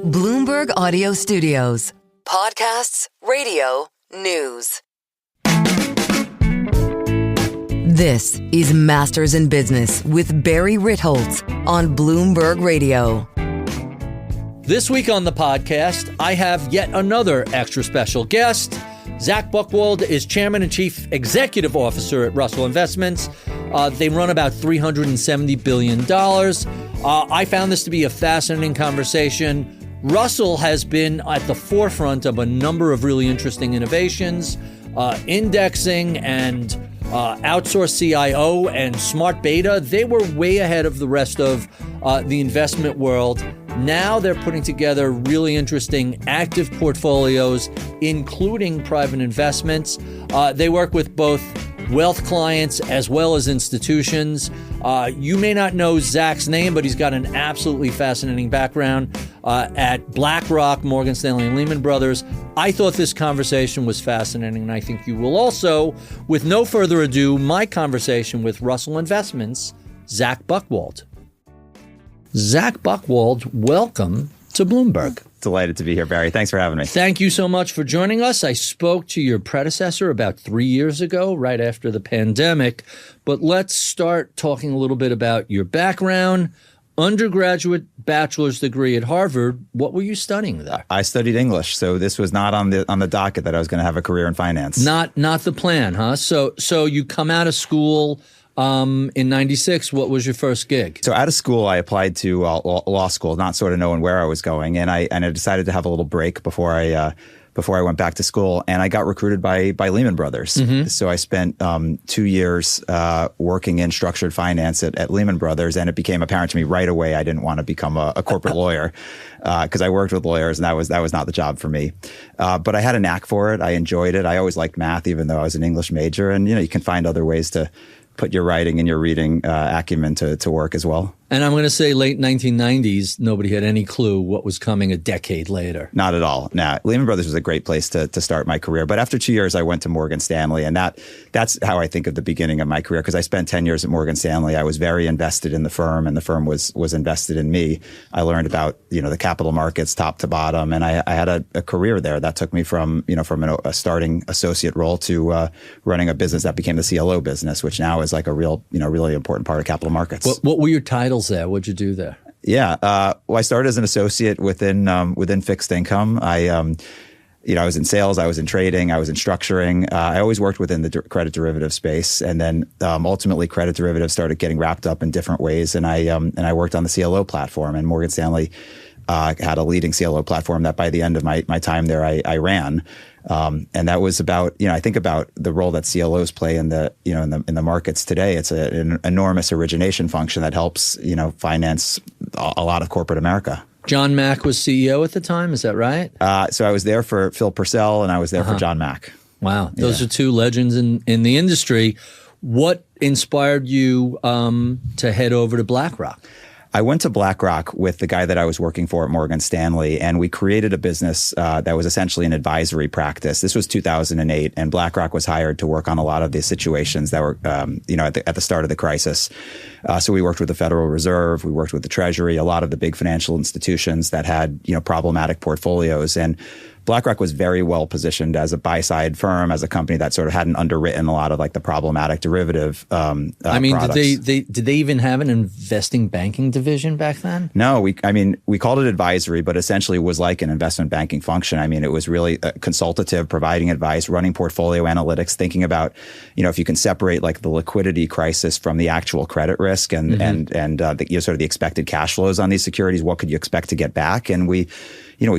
Bloomberg Audio Studios. Podcasts, radio, news. This is Masters in Business with Barry Ritholtz on Bloomberg Radio. This week on the podcast, I have yet another extra special guest. Zach Buchwald is Chairman and Chief Executive Officer at Russell Investments. They run about $370 billion. I found this to be a fascinating conversation. Russell has been at the forefront of a number of really interesting innovations, indexing and outsourced CIO and smart beta. They were way ahead of the rest of the investment world. Now they're putting together really interesting active portfolios, including private investments. They work with both wealth clients as well as institutions. You may not know Zach's name, but he's got an absolutely fascinating background at BlackRock, Morgan Stanley, and Lehman Brothers. I thought this conversation was fascinating, and I think you will also. With no further ado, my conversation with Russell Investments, Zach Buchwald. Zach Buchwald, welcome to Bloomberg. Delighted to be here, Barry. Thanks for having me. Thank you so much for joining us. I spoke to your predecessor about 3 years ago, right after the pandemic. But let's start talking a little bit about your background. Undergraduate bachelor's degree at Harvard. What were you studying there? I studied English, so this was not on the docket that I was going to have a career in finance. Not the plan, huh? So you come out of school in 96. What was your first gig? So out of school, I applied to law school, not sort of knowing where I was going, and I decided to have a little break before I went back to school, and I got recruited by Lehman Brothers. Mm-hmm. So I spent 2 years working in structured finance at Lehman Brothers, and it became apparent to me right away I didn't want to become a corporate lawyer because I worked with lawyers, and that was not the job for me. But I had a knack for it. I enjoyed it. I always liked math, even though I was an English major, and you can find other ways to put your writing and your reading acumen to work as well. And I'm going to say late 1990s, nobody had any clue what was coming a decade later. Not at all. Nah, Lehman Brothers was a great place to start my career. But after 2 years, I went to Morgan Stanley, and that's how I think of the beginning of my career, because I spent 10 years at Morgan Stanley. I was very invested in the firm, and the firm was invested in me. I learned about the capital markets top to bottom, and I had a career there that took me from a starting associate role to running a business that became the CLO business, which now is like a real really important part of capital markets. What were your titles there? What'd you do there? Yeah. Well, I started as an associate within fixed income. I was in sales, I was in trading, I was in structuring. I always worked within the credit derivative space, and then ultimately credit derivatives started getting wrapped up in different ways. And I worked on the CLO platform, and Morgan Stanley had a leading CLO platform that by the end of my time there, I ran. And that was about, I think about the role that CLOs play in the markets today. It's an enormous origination function that helps, finance a lot of corporate America. John Mack was CEO at the time, is that right? So I was there for Phil Purcell, and I was there for John Mack. Wow. Those are two legends in the industry. What inspired you to head over to BlackRock? I went to BlackRock with the guy that I was working for at Morgan Stanley, and we created a business that was essentially an advisory practice. This was 2008, and BlackRock was hired to work on a lot of the situations that were, at the start of the crisis. So we worked with the Federal Reserve, we worked with the Treasury, a lot of the big financial institutions that had, problematic portfolios. And BlackRock was very well positioned as a buy-side firm, as a company that sort of hadn't underwritten a lot of like the problematic derivative products. Did they even have an investing banking division back then? No, we called it advisory, but essentially was like an investment banking function. It was really consultative, providing advice, running portfolio analytics, thinking about, if you can separate like the liquidity crisis from the actual credit risk and sort of the expected cash flows on these securities, what could you expect to get back? And we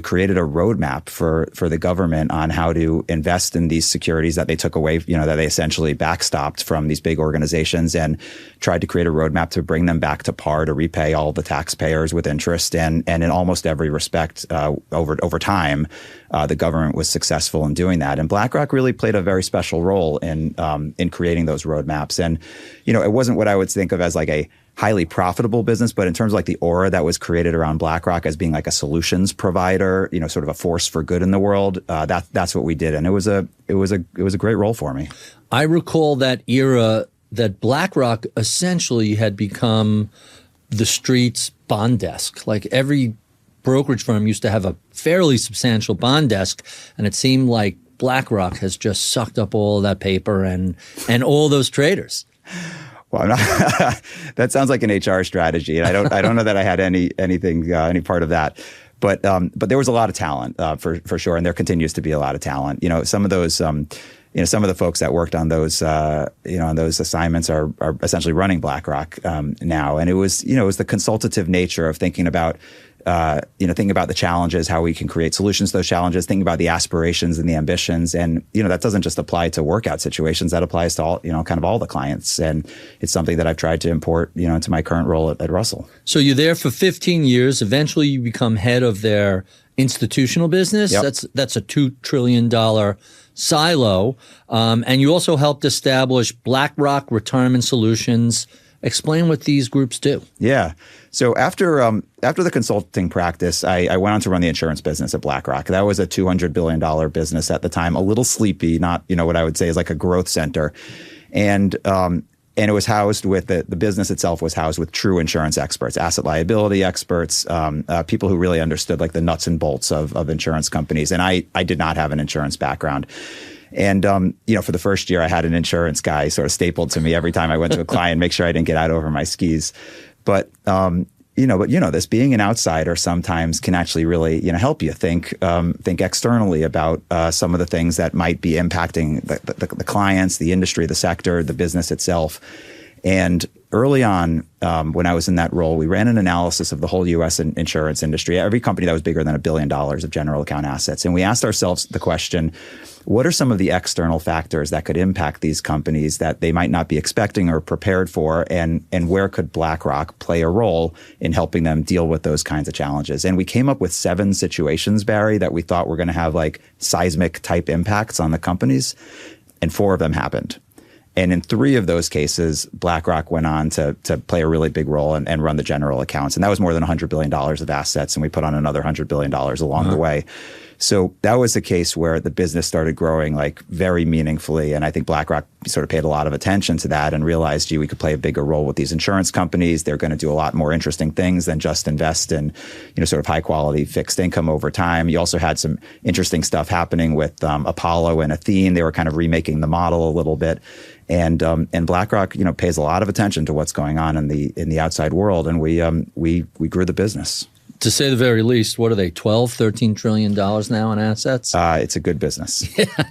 created a roadmap for the government on how to invest in these securities that they took away, that they essentially backstopped from these big organizations, and tried to create a roadmap to bring them back to par, to repay all the taxpayers with interest. And in almost every respect, over time, the government was successful in doing that. And BlackRock really played a very special role in creating those roadmaps. And, it wasn't what I would think of as like a highly profitable business, but in terms of like the aura that was created around BlackRock as being like a solutions provider, sort of a force for good in the world, that's what we did, and it was a great role for me. I recall that era that BlackRock essentially had become the street's bond desk. Like every brokerage firm used to have a fairly substantial bond desk, and it seemed like BlackRock has just sucked up all of that paper and all those traders. Well, that sounds like an HR strategy, and I don't know that I had any part of that. But there was a lot of talent for sure, and there continues to be a lot of talent. Some of those, some of the folks that worked on those, on those assignments are essentially running BlackRock now. And it was the consultative nature of thinking about the challenges, how we can create solutions to those challenges, thinking about the aspirations and the ambitions. And, that doesn't just apply to workout situations. That applies to all, kind of all the clients. And it's something that I've tried to import, into my current role at Russell. So you're there for 15 years. Eventually you become head of their institutional business. Yep. That's a $2 trillion silo. And you also helped establish BlackRock Retirement Solutions. Explain what these groups do. Yeah. So after the consulting practice, I went on to run the insurance business at BlackRock. That was a $200 billion business at the time, a little sleepy, not what I would say is like a growth center. And it was housed with the business itself was housed with true insurance experts, asset liability experts, people who really understood like the nuts and bolts of insurance companies. And I did not have an insurance background. And, for the first year, I had an insurance guy sort of stapled to me every time I went to a client, make sure I didn't get out over my skis. But this being an outsider sometimes can actually really, help you think externally about some of the things that might be impacting the clients, the industry, the sector, the business itself. And early on, when I was in that role, we ran an analysis of the whole U.S. insurance industry, every company that was bigger than $1 billion of general account assets. And we asked ourselves the question, what are some of the external factors that could impact these companies that they might not be expecting or prepared for? And where could BlackRock play a role in helping them deal with those kinds of challenges? And we came up with 7 situations, Barry, that we thought were going to have like seismic type impacts on the companies. And 4 of them happened. And in 3 of those cases, BlackRock went on to play a really big role and run the general accounts. And that was more than $100 billion of assets. And we put on another $100 billion along the way. So that was a case where the business started growing like very meaningfully. And I think BlackRock sort of paid a lot of attention to that and realized, gee, we could play a bigger role with these insurance companies. They're going to do a lot more interesting things than just invest in, sort of high quality fixed income over time. You also had some interesting stuff happening with Apollo and Athene. They were kind of remaking the model a little bit. And BlackRock, pays a lot of attention to what's going on in the outside world. And we grew the business. To say the very least, what are they, $13 trillion now in assets? It's a good business.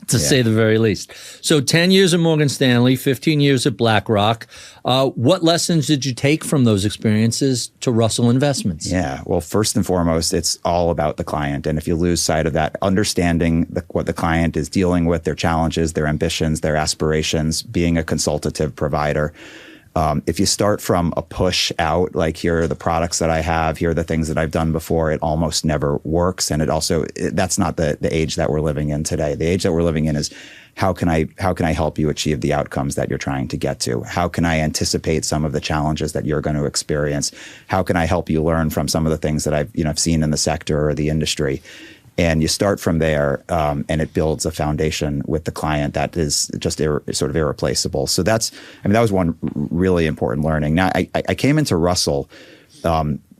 To say the very least. So 10 years at Morgan Stanley, 15 years at BlackRock. What lessons did you take from those experiences to Russell Investments? Yeah, well, first and foremost, it's all about the client. And if you lose sight of that, understanding what the client is dealing with, their challenges, their ambitions, their aspirations, being a consultative provider. If you start from a push out, like here are the products that I have, here are the things that I've done before, it almost never works. And that's not the age that we're living in today. The age that we're living in is how can I help you achieve the outcomes that you're trying to get to? How can I anticipate some of the challenges that you're going to experience? How can I help you learn from some of the things that I've seen in the sector or the industry? And you start from there, and it builds a foundation with the client that is just sort of irreplaceable. So that was one really important learning. Now, I came into Russell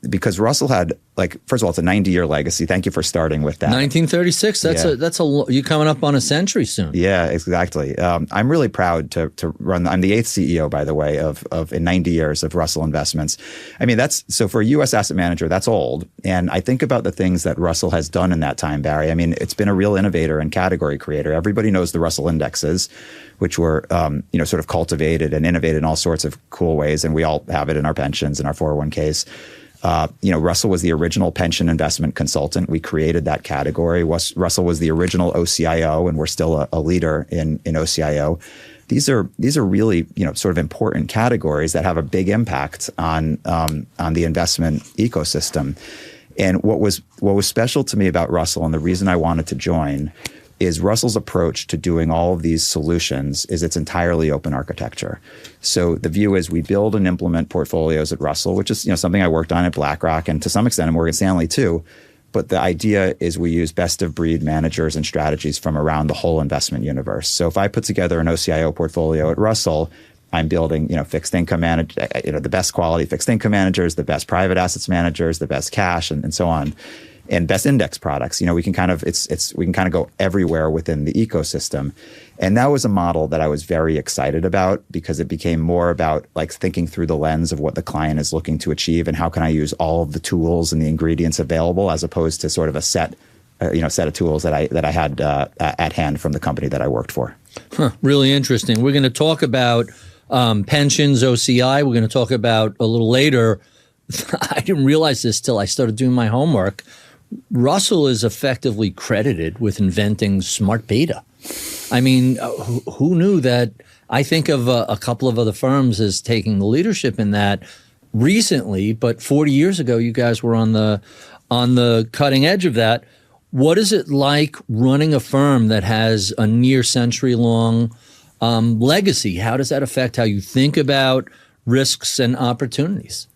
because Russell had, first of all, it's a 90-year legacy. Thank you for starting with that. 1936. You're coming up on a century soon. Yeah, exactly. I'm really proud to run. I'm the 8th CEO, by the way, of in 90 years of Russell Investments. I mean, so for a U.S. asset manager, that's old. And I think about the things that Russell has done in that time, Barry. I mean, it's been a real innovator and category creator. Everybody knows the Russell indexes, which were sort of cultivated and innovated in all sorts of cool ways, and we all have it in our pensions and our 401ks. Russell was the original pension investment consultant. We created that category. Russell was the original OCIO, and we're still a leader in OCIO. These are really sort of important categories that have a big impact on the investment ecosystem. And what was special to me about Russell, and the reason I wanted to join, is Russell's approach to doing all of these solutions is it's entirely open architecture. So the view is we build and implement portfolios at Russell, which is something I worked on at BlackRock and to some extent at Morgan Stanley too. But the idea is we use best of breed managers and strategies from around the whole investment universe. So if I put together an OCIO portfolio at Russell, I'm building, fixed income the best quality fixed income managers, the best private assets managers, the best cash, and so on, and best index products. We can kind of go everywhere within the ecosystem, and that was a model that I was very excited about because it became more about like thinking through the lens of what the client is looking to achieve and how can I use all of the tools and the ingredients available, as opposed to sort of a set of tools that I had at hand from the company that I worked for. Really interesting. We're going to talk about pensions, OCI. We're going to talk about a little later. I didn't realize this till I started doing my homework. Russell is effectively credited with inventing smart beta. I mean, who knew that? I think of a couple of other firms as taking the leadership in that recently, but 40 years ago, you guys were on the cutting edge of that. What is it like running a firm that has a near century-long legacy? How does that affect how you think about risks and opportunities?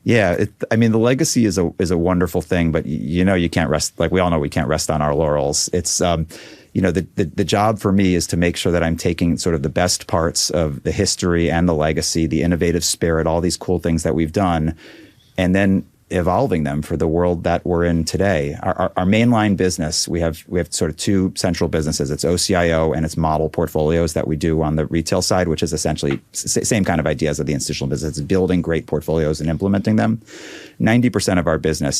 Yeah, the legacy is a wonderful thing, but you can't rest. Like we all know, we can't rest on our laurels. It's the job for me is to make sure that I'm taking sort of the best parts of the history and the legacy, the innovative spirit, all these cool things that we've done, and then evolving them for the world that we're in today. Our mainline business, we have sort of two central businesses. It's OCIO and it's model portfolios that we do on the retail side, which is essentially same kind of ideas of the institutional business. It's building great portfolios and implementing them. 90% of our business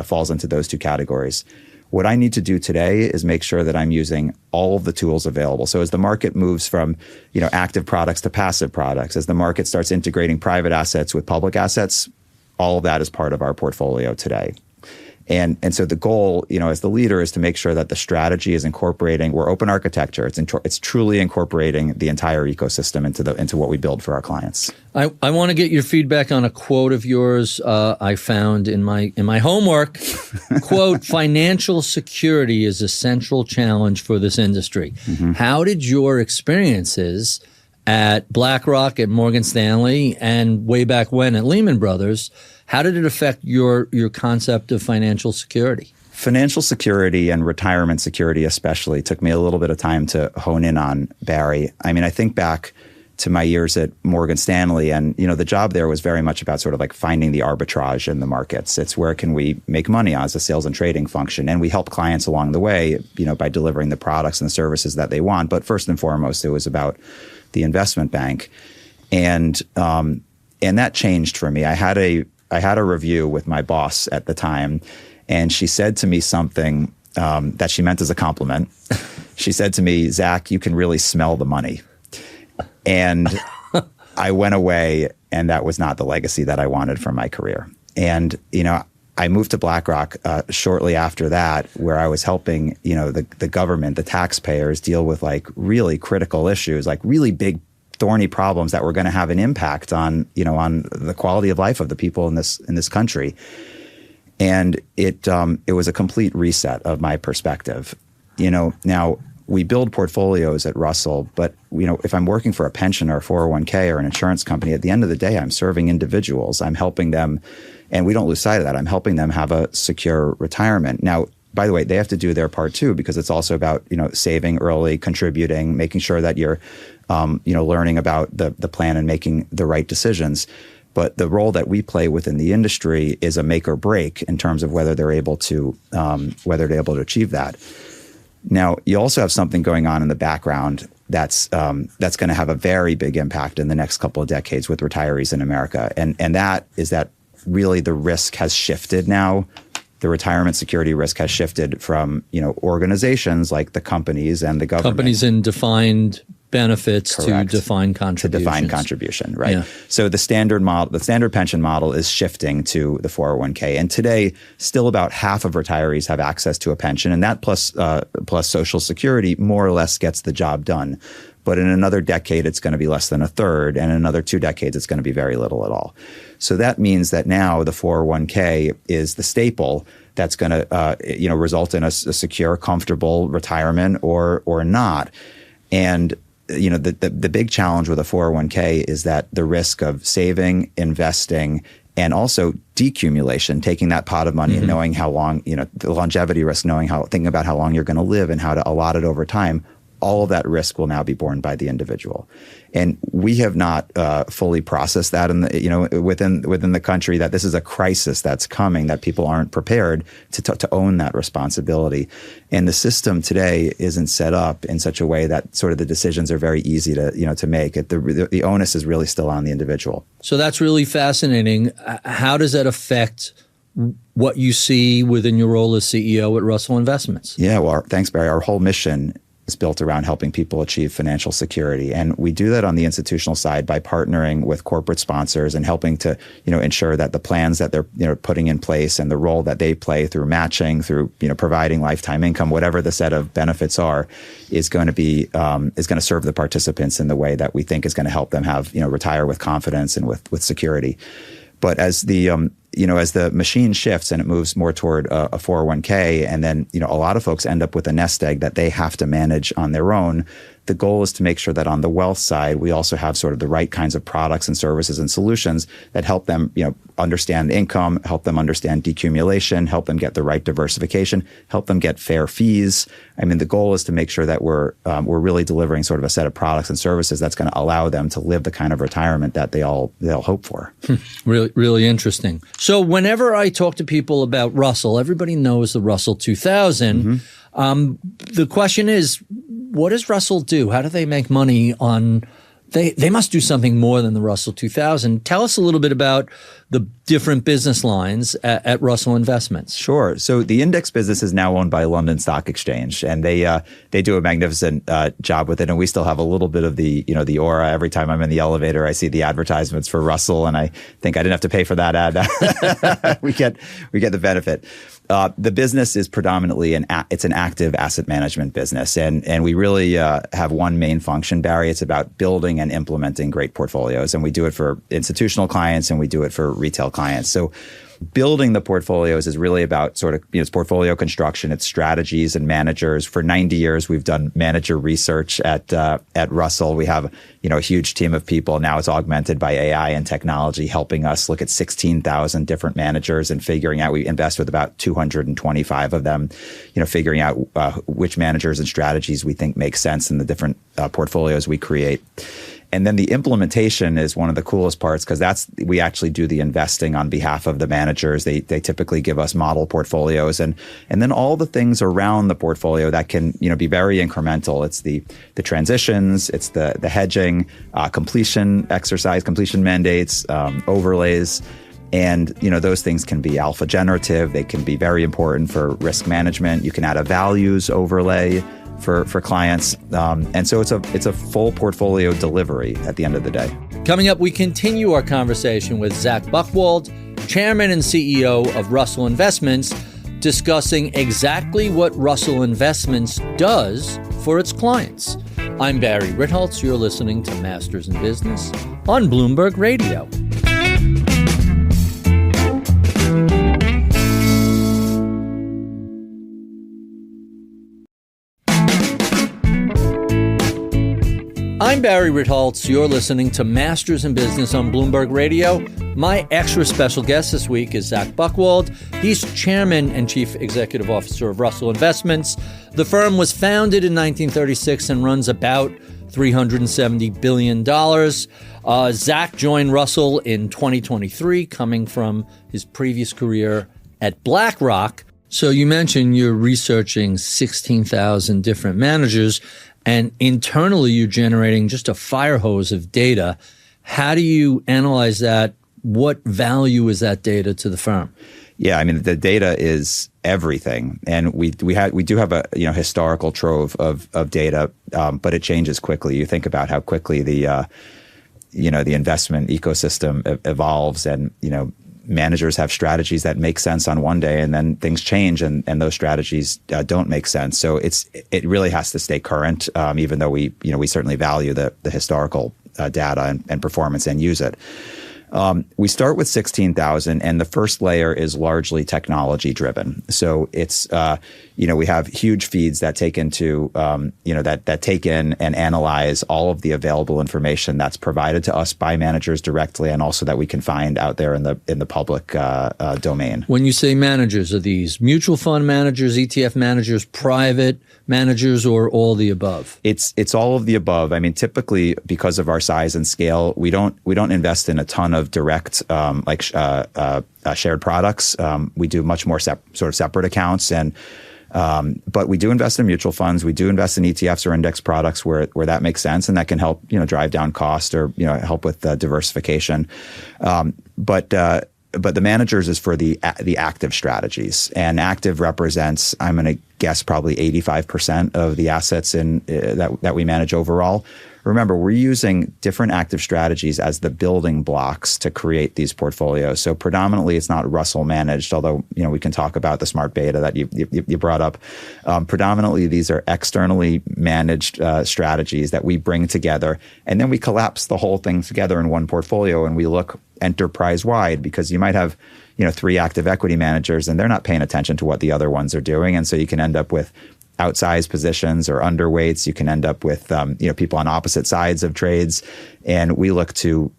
falls into those two categories. What I need to do today is make sure that I'm using all of the tools available. So as the market moves from, active products to passive products, as the market starts integrating private assets with public assets, all of that is part of our portfolio today. And so the goal, as the leader, is to make sure that the strategy is incorporating, we're open architecture. It's truly incorporating the entire ecosystem into what we build for our clients. I want to get your feedback on a quote of yours I found in my homework. Quote, "Financial security is a central challenge for this industry." Mm-hmm. How did your experiences at BlackRock, at Morgan Stanley, and way back when at Lehman Brothers, how did it affect your concept of financial security? Financial security and retirement security especially took me a little bit of time to hone in on, Barry. I think back to my years at Morgan Stanley, and the job there was very much about sort of like finding the arbitrage in the markets. It's where can we make money as a sales and trading function, and we help clients along the way, by delivering the products and the services that they want. But first and foremost, it was about the investment bank, and that changed for me. I had a review with my boss at the time, and she said to me something that she meant as a compliment. She said to me, "Zach, you can really smell the money." And I went away, and that was not the legacy that I wanted for my career. And I moved to BlackRock shortly after that, where I was helping, the government, the taxpayers deal with like really critical issues, like really big, thorny problems that were going to have an impact on, on the quality of life of the people in this country. And it was a complete reset of my perspective. Now we build portfolios at Russell, but if I'm working for a pension or a 401k or an insurance company, at the end of the day, I'm serving individuals. I'm helping them. And we don't lose sight of that. I'm helping them have a secure retirement. Now, by the way, they have to do their part too, because it's also about, saving early, contributing, making sure that you're, learning about the plan and making the right decisions. But the role that we play within the industry is a make or break in terms of whether they're able to achieve that. Now, you also have something going on in the background that's going to have a very big impact in the next couple of decades with retirees in America, and that is that really the risk has shifted now. The retirement security risk has shifted from organizations like the companies and the government. Companies in defined benefits. Correct. To defined contributions. To defined contribution, right? Yeah. So the standard pension model is shifting to the 401k, and today still about half of retirees have access to a pension, and that plus Social Security more or less gets the job done. But in another decade, it's going to be less than a third, and in another 2 decades, it's going to be very little at all. So that means that now the 401k is the staple that's going to result in a secure, comfortable retirement or not. And the big challenge with a 401k is that the risk of saving, investing, and also decumulation, taking that pot of money and knowing how long, the longevity risk, thinking about how long you're going to live and how to allot it over time, all of that risk will now be borne by the individual. And we have not fully processed that within the country, that this is a crisis that's coming, that people aren't prepared to own that responsibility. And the system today isn't set up in such a way that sort of the decisions are very easy to make. The onus is really still on the individual. So that's really fascinating. How does that affect what you see within your role as CEO at Russell Investments? Yeah, well, thanks, Barry. Our whole mission is built around helping people achieve financial security. And we do that on the institutional side by partnering with corporate sponsors and helping to, ensure that the plans that they're, putting in place and the role that they play through matching, through, providing lifetime income, whatever the set of benefits are, is going to serve the participants in the way that we think is going to help them have, retire with confidence and with security. But as the machine shifts and it moves more toward a 401k, and then, a lot of folks end up with a nest egg that they have to manage on their own, the goal is to make sure that on the wealth side, we also have sort of the right kinds of products and services and solutions that help them, understand income, help them understand decumulation, help them get the right diversification, help them get fair fees. I mean, the goal is to make sure that we're really delivering sort of a set of products and services that's going to allow them to live the kind of retirement that they'll hope for. Really, really interesting. So whenever I talk to people about Russell, everybody knows the Russell 2000. Mm-hmm. The question is, what does Russell do? How do they make money on? They must do something more than the Russell 2000. Tell us a little bit about the different business lines at Russell Investments. Sure. So the index business is now owned by London Stock Exchange, and they do a magnificent job with it. And we still have a little bit of the aura. Every time I'm in the elevator, I see the advertisements for Russell, and I think I didn't have to pay for that ad. we get the benefit. The business is predominantly an active asset management business, and we really have one main function, Barry. It's about building and implementing great portfolios, and we do it for institutional clients and we do it for retail clients. So building the portfolios is really about sort of, it's portfolio construction, it's strategies and managers. For 90 years, we've done manager research at Russell. We have, a huge team of people. Now it's augmented by AI and technology, helping us look at 16,000 different managers and figuring out, we invest with about 225 of them, figuring out which managers and strategies we think make sense in the different portfolios we create. And then the implementation is one of the coolest parts, because we actually do the investing on behalf of the managers. They typically give us model portfolios, and then all the things around the portfolio that can be very incremental. It's the transitions, it's the hedging, completion mandates, overlays. And, those things can be alpha generative. They can be very important for risk management. You can add a values overlay for clients. And so it's a full portfolio delivery at the end of the day. Coming up, we continue our conversation with Zach Buchwald, Chairman and CEO of Russell Investments, discussing exactly what Russell Investments does for its clients. I'm Barry Ritholtz. You're listening to Masters in Business on Bloomberg Radio. I'm Barry Ritholtz. You're listening to Masters in Business on Bloomberg Radio. My extra special guest this week is Zach Buchwald. He's Chairman and Chief Executive Officer of Russell Investments. The firm was founded in 1936 and runs about $370 billion. Zach joined Russell in 2023, coming from his previous career at BlackRock. So you mentioned you're researching 16,000 different managers, and internally you're generating just a fire hose of data. How do you analyze that? What value is that data to the firm? Yeah, I mean, the data is everything, and we do have a historical trove of data, but it changes quickly. You think about how quickly the investment ecosystem evolves, and managers have strategies that make sense on one day, and then things change, and those strategies don't make sense. So it really has to stay current, even though we certainly value the historical data and performance and use it. We start with 16,000, and the first layer is largely technology driven. So it's we have huge feeds that take into that take in and analyze all of the available information that's provided to us by managers directly, and also that we can find out there in the public domain. When you say managers, are these mutual fund managers, ETF managers, private managers, or all the above? It's all of the above. I mean, typically because of our size and scale, we don't invest in a ton of direct shared products. We do much more sort of separate accounts, and but we do invest in mutual funds. We do invest in ETFs or index products where that makes sense, and that can help drive down cost or help with diversification. But the managers is for the active strategies, and active represents, I'm going to guess, probably 85% of the assets in that we manage overall. Remember, we're using different active strategies as the building blocks to create these portfolios. So predominantly, it's not Russell managed, although we can talk about the smart beta that you brought up. Predominantly, these are externally managed strategies that we bring together, and then we collapse the whole thing together in one portfolio, and we look enterprise-wide, because you might have 3 active equity managers, and they're not paying attention to what the other ones are doing, and so you can end up with outsized positions or underweights. You can end up with people on opposite sides of trades, and we look to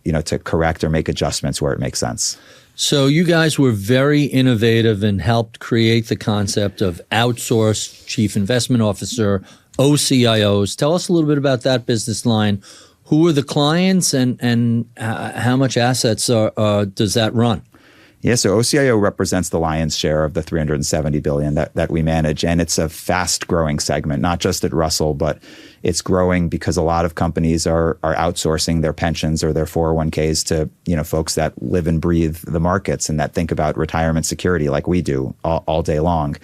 correct or make adjustments where it makes sense. So you guys were very innovative and helped create the concept of outsourced chief investment officer, OCIOs. Tell us a little bit about that business line. Who are the clients, and how much assets does that run? Yeah, so OCIO represents the lion's share of the $370 billion that we manage, and it's a fast-growing segment, not just at Russell, but it's growing because a lot of companies are outsourcing their pensions or their 401ks to folks that live and breathe the markets and that think about retirement security like we do all day long.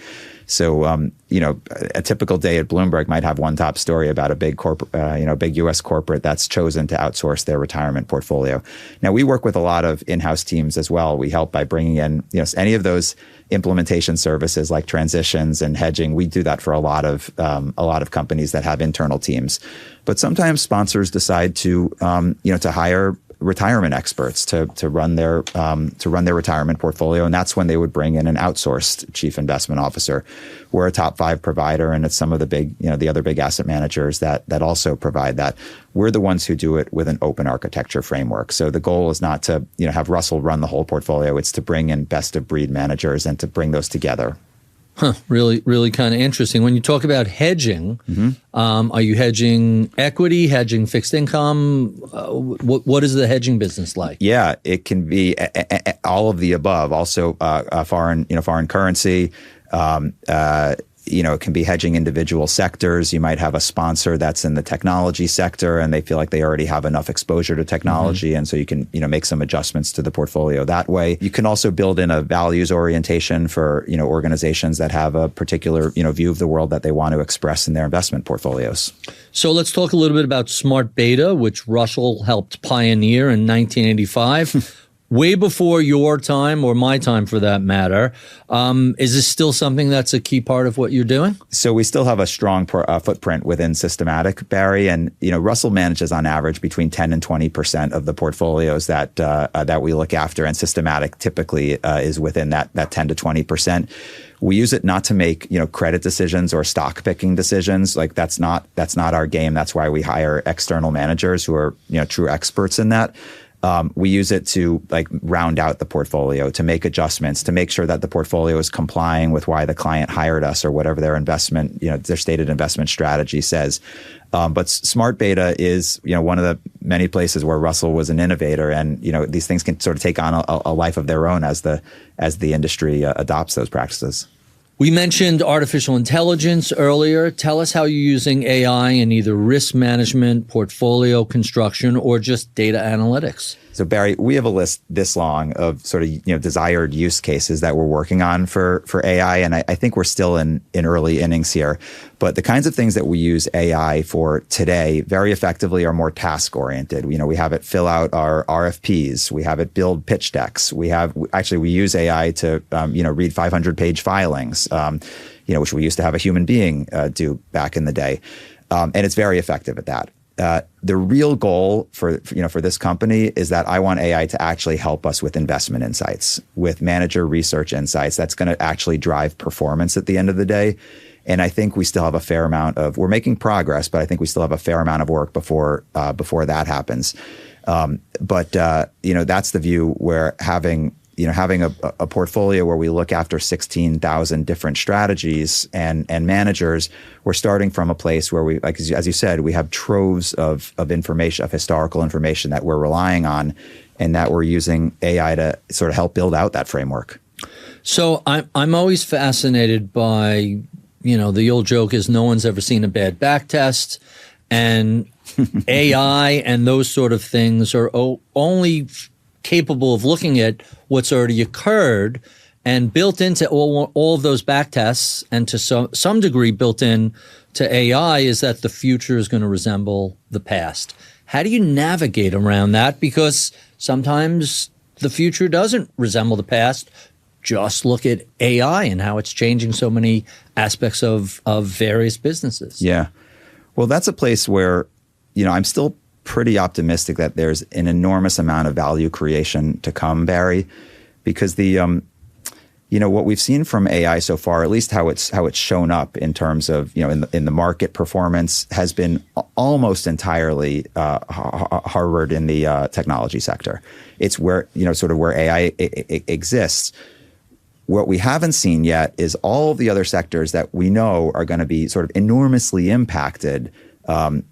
So, a typical day at Bloomberg might have one top story about a big corporate, big U.S. corporate that's chosen to outsource their retirement portfolio. Now, we work with a lot of in-house teams as well. We help by bringing in, any of those implementation services like transitions and hedging. We do that for a lot of companies that have internal teams. But sometimes sponsors decide to hire retirement experts to run their retirement portfolio, and that's when they would bring in an outsourced chief investment officer. We're a top 5 provider, and it's some of the big, the other big asset managers that also provide that. We're the ones who do it with an open architecture framework. So the goal is not to have Russell run the whole portfolio. It's to bring in best of breed managers and to bring those together. Huh, really, really kind of interesting. When you talk about hedging, are you hedging equity, hedging fixed income? What is the hedging business like? Yeah, it can be all of the above. Also, foreign currency. It can be hedging individual sectors. You might have a sponsor that's in the technology sector, and they feel like they already have enough exposure to technology, and so you can make some adjustments to the portfolio that way. You can also build in a values orientation for organizations that have a particular view of the world that they want to express in their investment portfolios. So let's talk a little bit about smart beta, which Russell helped pioneer in 1985. Way before your time, or my time for that matter. Is this still something that's a key part of what you're doing? So we still have a strong footprint within systematic, Barry, and Russell manages on average between 10 and 20% of the portfolios that we look after, and systematic typically is within that 10 to 20%. We use it not to make credit decisions or stock picking decisions. Like that's not our game. That's why we hire external managers who are true experts in that. We use it to round out the portfolio, to make adjustments, to make sure that the portfolio is complying with why the client hired us or whatever their investment, their stated investment strategy says. But smart beta is, one of the many places where Russell was an innovator, and these things can sort of take on a life of their own as the industry adopts those practices. We mentioned artificial intelligence earlier. Tell us how you're using AI in either risk management, portfolio construction, or just data analytics. So Barry, we have a list this long of sort of desired use cases that we're working on for AI, and I think we're still in early innings here. But the kinds of things that we use AI for today very effectively are more task oriented. We have it fill out our RFPs. We have it build pitch decks. We use AI to read 500-page filings, which we used to have a human being do back in the day, and it's very effective at that. the real goal for this company is that I want AI to actually help us with investment insights, with manager research insights. That's going to actually drive performance at the end of the day. And I think we still have a fair amount of, we're making progress, but I think we still have a fair amount of work before that happens. But that's the view where having a portfolio where we look after 16,000 different strategies and managers, we're starting from a place where we, like as you said, we have troves of information, of historical information that we're relying on, and that we're using AI to sort of help build out that framework. So I'm always fascinated by, the old joke is no one's ever seen a bad back test, and AI and those sort of things are only capable of looking at what's already occurred, and built into all of those back tests, and to some degree built in to AI, is that the future is going to resemble the past. How do you navigate around that? Because sometimes the future doesn't resemble the past. Just look at AI and how it's changing so many aspects of various businesses. Yeah. Well, that's a place where, I'm still pretty optimistic that there's an enormous amount of value creation to come, Barry, because what we've seen from AI so far, at least how it's shown up in terms of in the market performance, has been almost entirely harbored in the technology sector. It's where sort of where AI exists. What we haven't seen yet is all of the other sectors that we know are going to be sort of enormously impacted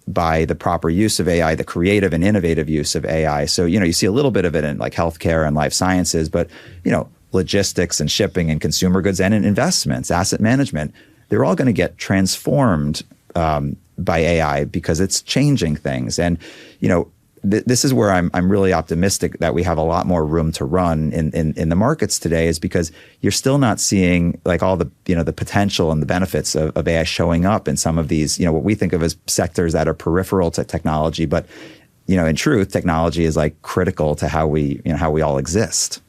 by the proper use of AI, the creative and innovative use of AI. So, you see a little bit of it in like healthcare and life sciences, but, logistics and shipping and consumer goods and in investments, asset management, they're all going to get transformed by AI because it's changing things. And, this is where I'm really optimistic that we have a lot more room to run in the markets today, is because you're still not seeing like all the the potential and the benefits of AI showing up in some of these what we think of as sectors that are peripheral to technology, but in truth, technology is like critical to how we all exist.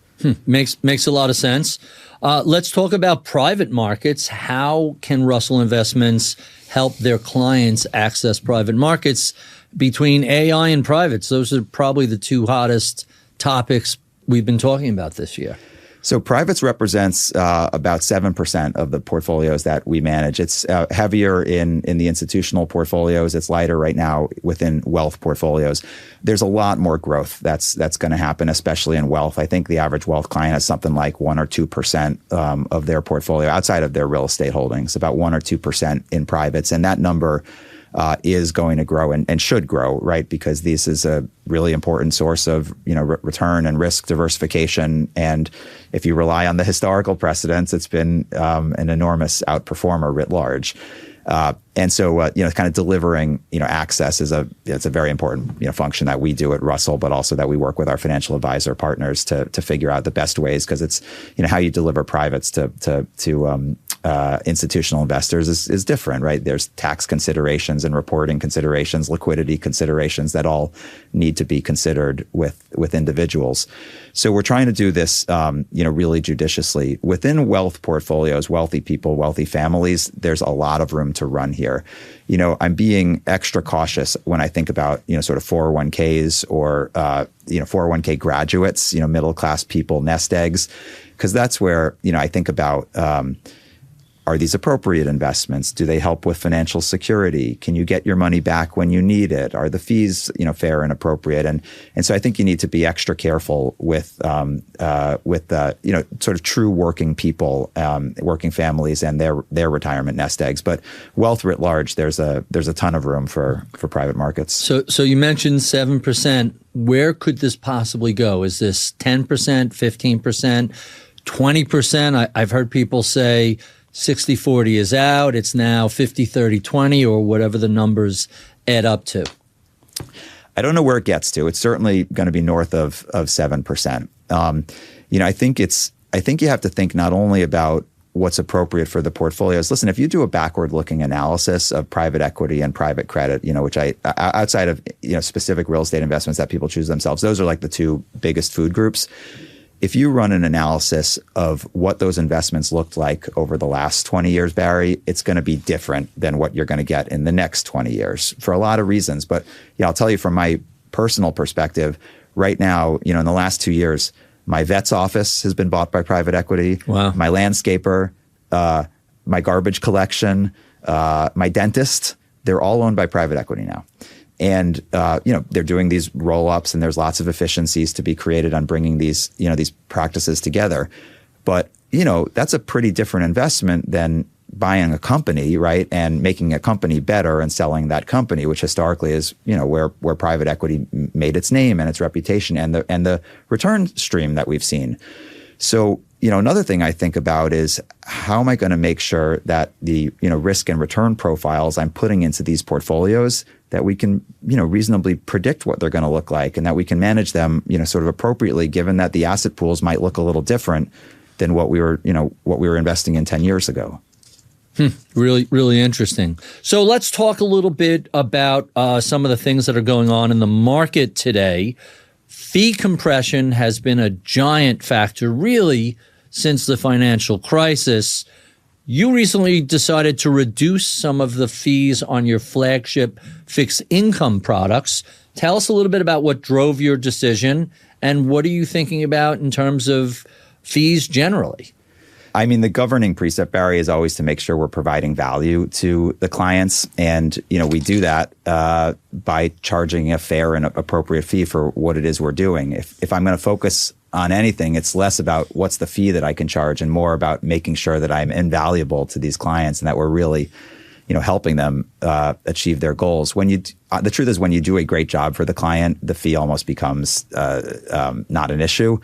Makes a lot of sense. Let's talk about private markets. How can Russell Investments help their clients access private markets? Between AI and privates, those are probably the two hottest topics we've been talking about this year. So privates represents about 7% of the portfolios that we manage. It's heavier in the institutional portfolios. It's lighter right now within wealth portfolios. There's a lot more growth that's going to happen, especially in wealth. I think the average wealth client has something like 1 or 2% of their portfolio outside of their real estate holdings, about 1 or 2% in privates. And that number is going to grow and should grow, right? Because this is a really important source of return and risk diversification. And if you rely on the historical precedents, it's been an enormous outperformer writ large. And so, kind of delivering, access is it's a very important, function that we do at Russell, but also that we work with our financial advisor partners to figure out the best ways, because it's, how you deliver privates to institutional investors is different, right? There's tax considerations and reporting considerations, liquidity considerations that all need to be considered with individuals. So we're trying to do this, really judiciously. Within wealth portfolios, wealthy people, wealthy families, there's a lot of room to run here. I'm being extra cautious when I think about, sort of 401ks or, 401k graduates, middle-class people, nest eggs, because that's where, I think about, are these appropriate investments? Do they help with financial security? Can you get your money back when you need it? Are the fees, fair and appropriate? And so I think you need to be extra careful with sort of true working people, working families, and their retirement nest eggs. But wealth writ large, there's a ton of room for private markets. So you mentioned 7%. Where could this possibly go? Is this 10%, 15%, 20%? I've heard people say 60-40 is out. It's now 50-30-20 or whatever the numbers add up to. I don't know where it gets to. It's certainly going to be north of 7%. I think you have to think not only about what's appropriate for the portfolios. Listen, if you do a backward-looking analysis of private equity and private credit, which outside of specific real estate investments that people choose themselves, those are like the two biggest food groups. if you run an analysis of what those investments looked like over the last 20 years, Barry, it's going to be different than what you're going to get in the next 20 years for a lot of reasons. But I'll tell you from my personal perspective, right now, in the last 2 years, my vet's office has been bought by private equity. Wow. My landscaper, my garbage collection, my dentist, they're all owned by private equity now. And, they're doing these roll-ups, and there's lots of efficiencies to be created on bringing these practices together. But, that's a pretty different investment than buying a company, right? And making a company better and selling that company, which historically is, where private equity made its name and its reputation and the return stream that we've seen. So, another thing I think about is how am I going to make sure that the, risk and return profiles I'm putting into these portfolios, that we can, reasonably predict what they're going to look like, and that we can manage them, sort of appropriately, given that the asset pools might look a little different than what we were investing in 10 years ago. Really, really interesting. So let's talk a little bit about some of the things that are going on in the market today. Fee compression has been a giant factor, really, since the financial crisis. You recently decided to reduce some of the fees on your flagship fixed income products. Tell us a little bit about what drove your decision, and what are you thinking about in terms of fees generally? I mean, the governing precept, Barry, is always to make sure we're providing value to the clients. And, we do that by charging a fair and appropriate fee for what it is we're doing. If I'm going to focus on anything, it's less about what's the fee that I can charge and more about making sure that I'm invaluable to these clients and that we're really, helping them achieve their goals. The truth is, when you do a great job for the client, the fee almost becomes not an issue.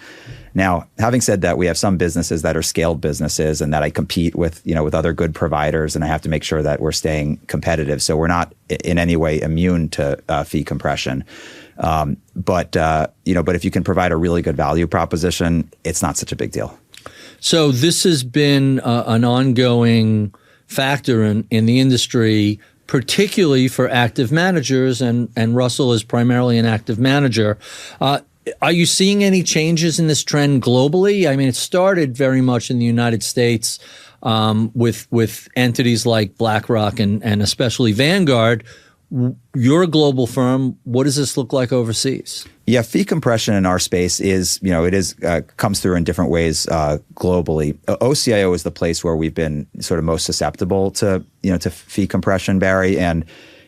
Now, having said that, we have some businesses that are scaled businesses and that I compete with, with other good providers, and I have to make sure that we're staying competitive. So we're not in any way immune to fee compression. But if you can provide a really good value proposition, it's not such a big deal. So this has been an ongoing factor in the industry, particularly for active managers, and Russell is primarily an active manager. Are you seeing any changes in this trend globally? I mean, it started very much in the United States with entities like BlackRock and especially Vanguard. You're a global firm. What does this look like overseas? Yeah, fee compression in our space is, comes through in different ways globally. OCIO is the place where we've been sort of most susceptible to fee compression, Barry. And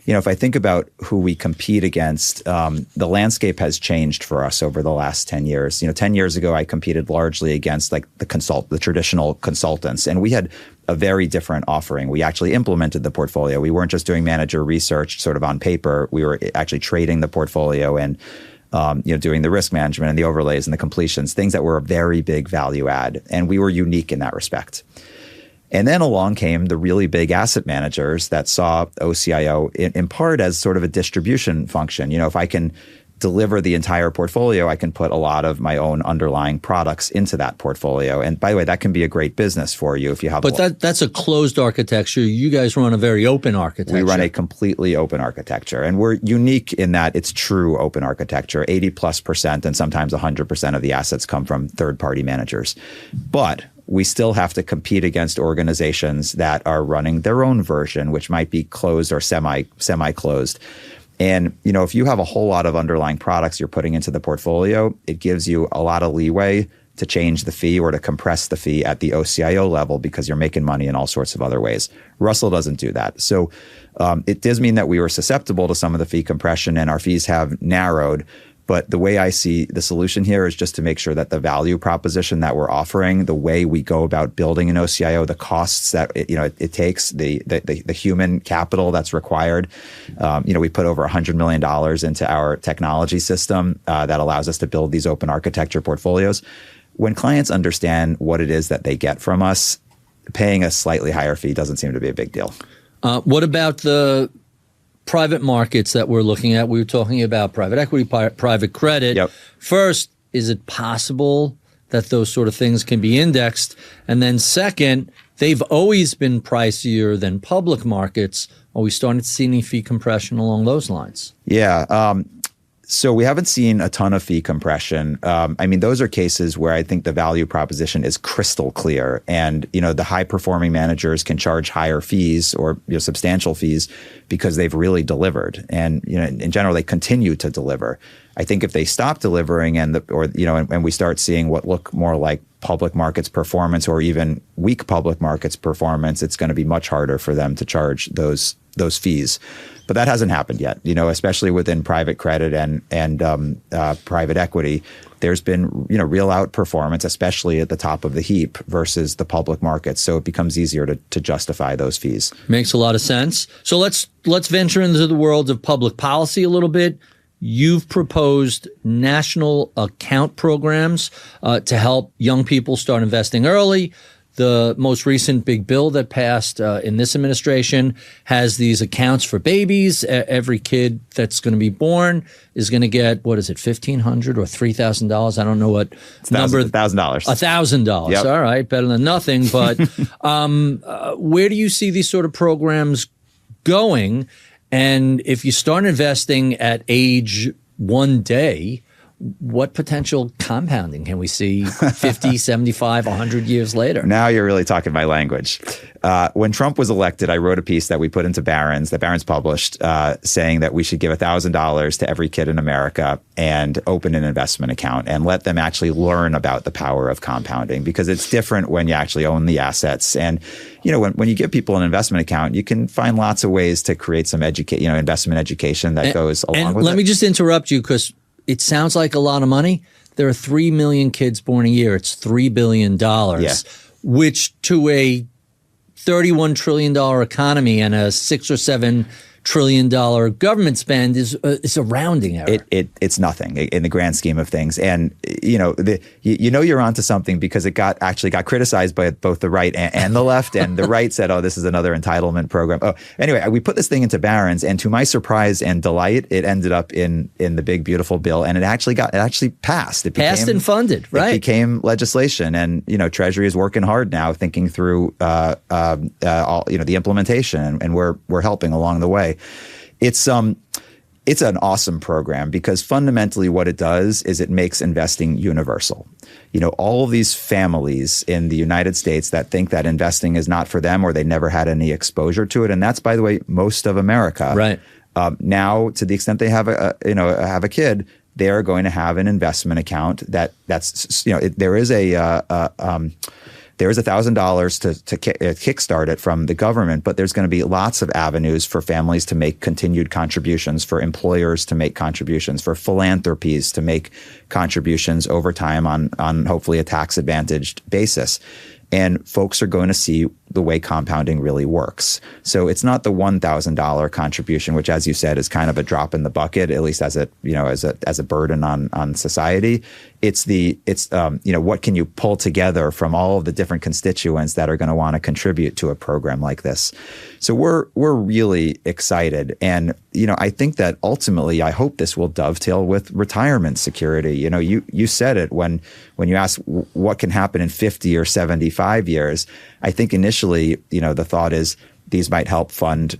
if I think about who we compete against, the landscape has changed for us over the last 10 years. 10 years ago, I competed largely against the traditional consultants, and we had a very different offering. We actually implemented the portfolio. We weren't just doing manager research sort of on paper. We were actually trading the portfolio and doing the risk management and the overlays and the completions, things that were a very big value add. And we were unique in that respect. And then along came the really big asset managers that saw OCIO in part as sort of a distribution function. If I can deliver the entire portfolio, I can put a lot of my own underlying products into that portfolio. And by the way, that can be a great business for you if you have. But that's a closed architecture. You guys run a very open architecture. We run a completely open architecture, and we're unique in that it's true open architecture. 80+% and sometimes 100% of the assets come from third-party managers, but we still have to compete against organizations that are running their own version, which might be closed or semi-closed. And, if you have a whole lot of underlying products you're putting into the portfolio, it gives you a lot of leeway to change the fee or to compress the fee at the OCIO level because you're making money in all sorts of other ways. Russell doesn't do that. So it does mean that we were susceptible to some of the fee compression and our fees have narrowed. But the way I see the solution here is just to make sure that the value proposition that we're offering, the way we go about building an OCIO, the costs that it takes, the human capital that's required. We put over $100 million into our technology system that allows us to build these open architecture portfolios. When clients understand what it is that they get from us, paying a slightly higher fee doesn't seem to be a big deal. What about the private markets that we're looking at? We were talking about private equity, private credit. Yep. First, is it possible that those sort of things can be indexed? And then second, they've always been pricier than public markets. Are we starting to see any fee compression along those lines? Yeah. So we haven't seen a ton of fee compression. I mean, those are cases where I think the value proposition is crystal clear, and the high-performing managers can charge higher fees or substantial fees because they've really delivered, and in general they continue to deliver. I think if they stop delivering and we start seeing what look more like public markets performance or even weak public markets performance, it's going to be much harder for them to charge those fees. But that hasn't happened yet, especially within private credit and private equity. There's been, real outperformance, especially at the top of the heap versus the public markets. So it becomes easier to justify those fees. Makes a lot of sense. So let's venture into the world of public policy a little bit. You've proposed national account programs to help young people start investing early. The most recent big bill that passed in this administration has these accounts for babies. Every kid that's going to be born is going to get, $1,500 or $3,000? I don't know what number. $1,000. $1,000. Yep. All right, better than nothing. But where do you see these sort of programs going? And if you start investing at age one day, what potential compounding can we see 50, 75, 100 years later? Now you're really talking my language. When Trump was elected, I wrote a piece that we put into Barron's, that Barron's published, saying that we should give $1,000 to every kid in America and open an investment account and let them actually learn about the power of compounding, because it's different when you actually own the assets. And when you give people an investment account, you can find lots of ways to create some investment education that goes along with it. Let me just interrupt you, because it sounds like a lot of money. There are 3 million kids born a year. It's $3 billion, which to a $31 trillion economy and a $6 or $7 trillion government spend is a rounding error. It's nothing in the grand scheme of things. And you're onto something, because it got criticized by both the right and the left. And the right said, "Oh, this is another entitlement program." Oh, anyway, we put this thing into Barron's, and to my surprise and delight, it ended up in the big beautiful bill, and it actually passed. It passed and funded, right? It became legislation, and Treasury is working hard now, thinking through the implementation, and we're helping along the way. It's an awesome program, because fundamentally what it does is it makes investing universal. All of these families in the United States that think that investing is not for them, or they never had any exposure to it, and that's, by the way, most of America. Right. Now, to the extent they have a kid, they are going to have an investment account there is $1,000 to kickstart it from the government, but there's going to be lots of avenues for families to make continued contributions, for employers to make contributions, for philanthropies to make contributions over time on hopefully a tax-advantaged basis. And folks are going to see the way compounding really works. So it's not the $1,000 contribution, which, as you said, is kind of a drop in the bucket, at least as a burden on society. It's what can you pull together from all of the different constituents that are going to want to contribute to a program like this. So we're really excited, and I think that ultimately, I hope this will dovetail with retirement security. You said it when you asked what can happen in 50 or 75 years. I think initially, the thought is these might help fund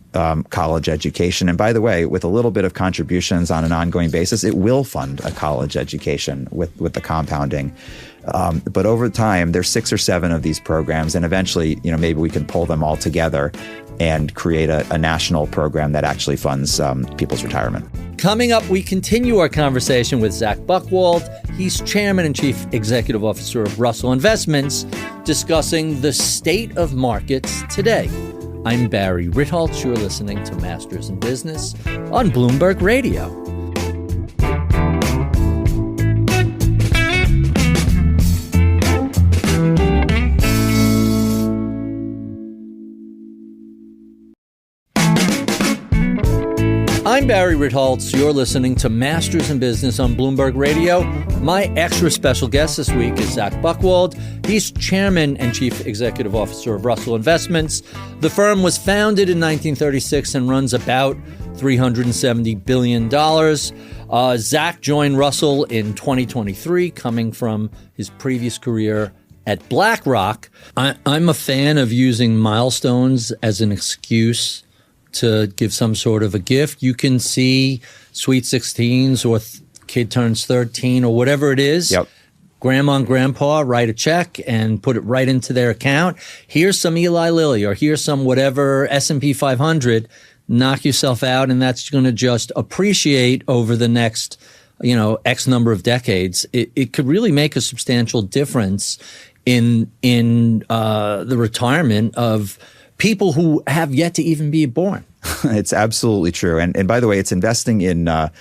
college education. And by the way, with a little bit of contributions on an ongoing basis, it will fund a college education with the compounding. But over time, there's 6 or 7 of these programs, and eventually, maybe we can pull them all together and create a national program that actually funds people's retirement. Coming up, we continue our conversation with Zach Buchwald. He's Chairman and Chief Executive Officer of Russell Investments, discussing the state of markets today. I'm Barry Ritholtz. You're listening to Masters in Business on Bloomberg Radio. I'm Barry Ritholtz. You're listening to Masters in Business on Bloomberg Radio. My extra special guest this week is Zach Buchwald. He's Chairman and Chief Executive Officer of Russell Investments. The firm was founded in 1936 and runs about $370 billion. Zach joined Russell in 2023, coming from his previous career at BlackRock. I'm a fan of using milestones as an excuse to give some sort of a gift. You can see Sweet 16s or kid turns 13 or whatever it is. Yep. Grandma and grandpa write a check and put it right into their account. Here's some Eli Lilly, or here's some whatever S&P 500. Knock yourself out, and that's going to just appreciate over the next, X number of decades. It could really make a substantial difference in the retirement of people who have yet to even be born. It's absolutely true. And by the way, it's investing in the